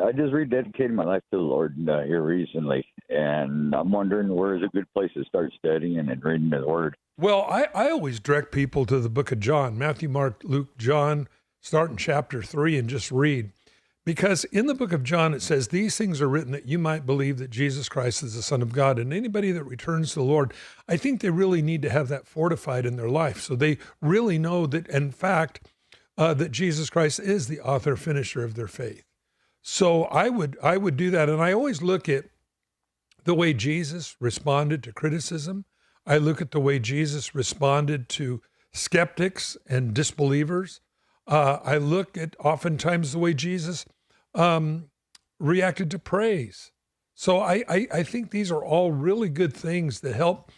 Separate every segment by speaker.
Speaker 1: I just rededicated my life to the Lord here recently, and I'm wondering where is a good place to start studying and reading the Word.
Speaker 2: Well, I always direct people to the book of John, Matthew, Mark, Luke, John, start in chapter 3 and just read. Because in the book of John, it says, these things are written that you might believe that Jesus Christ is the Son of God. And anybody that returns to the Lord, I think they really need to have that fortified in their life. So they really know that, in fact, that Jesus Christ is the author, finisher of their faith. So I would do that. And I always look at the way Jesus responded to criticism. I look at the way Jesus responded to skeptics and disbelievers. I look at oftentimes the way Jesus reacted to praise. So I think these are all really good things that help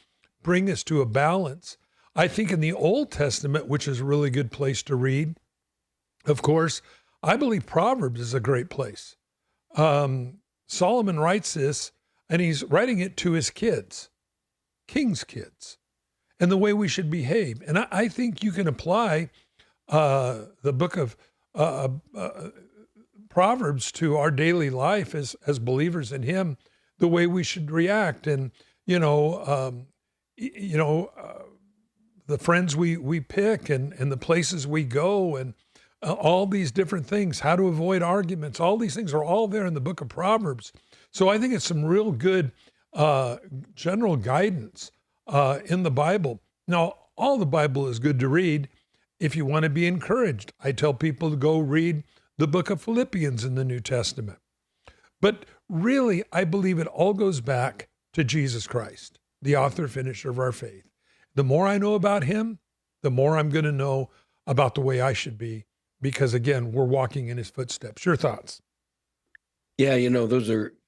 Speaker 2: bring us to a balance. I think in the Old Testament, which is a really good place to read, of course, I believe Proverbs is a great place. Solomon writes this, and he's writing it to his kids, king's kids, and the way we should behave. And I think you can apply the book of Proverbs to our daily life as believers in Him, the way we should react, and the friends we pick, and the places we go, and all these different things, how to avoid arguments. All these things are all there in the book of Proverbs. So I think it's some real good general guidance in the Bible. Now, all the Bible is good to read if you want to be encouraged. I tell people to go read the book of Philippians in the New Testament. But really, I believe it all goes back to Jesus Christ, the author, finisher of our faith. The more I know about Him, the more I'm going to know about the way I should be, because again, we're walking in His footsteps. Your thoughts?
Speaker 3: Yeah,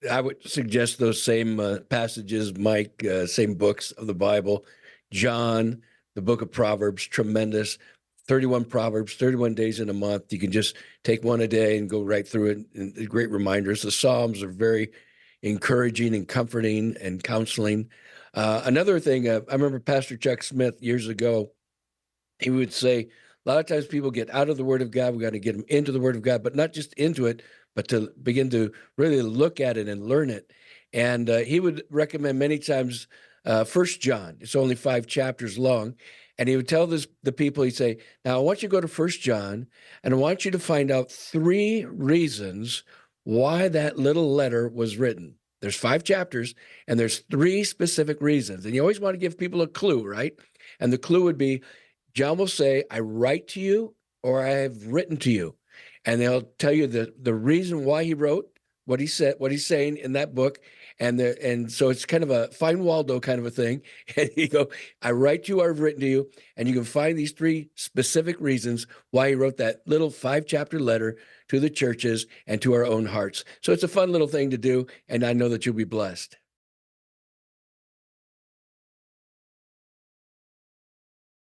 Speaker 3: I would suggest those same passages, Mike, same books of the Bible. John, the book of Proverbs, tremendous. 31 Proverbs, 31 days in a month. You can just take one a day and go right through it. And great reminders. The Psalms are very encouraging and comforting and counseling. Another thing, I remember Pastor Chuck Smith years ago, he would say, a lot of times people get out of the Word of God. We got to get them into the Word of God, but not just into it, but to begin to really look at it and learn it. And he would recommend many times 1 John. It's only 5 chapters long. And he would tell the people, he'd say, now I want you to go to 1 John, and I want you to find out 3 reasons why that little letter was written. There's 5 chapters, and there's 3 specific reasons. And you always want to give people a clue, right? And the clue would be, John will say, I write to you, or I have written to you. And they'll tell you the reason why he wrote what he said, what he's saying in that book. And so it's kind of a fine Waldo kind of a thing. And you go, I write to you, I've written to you. And you can find these 3 specific reasons why he wrote that little 5-chapter letter to the churches and to our own hearts. So it's a fun little thing to do. And I know that you'll be blessed.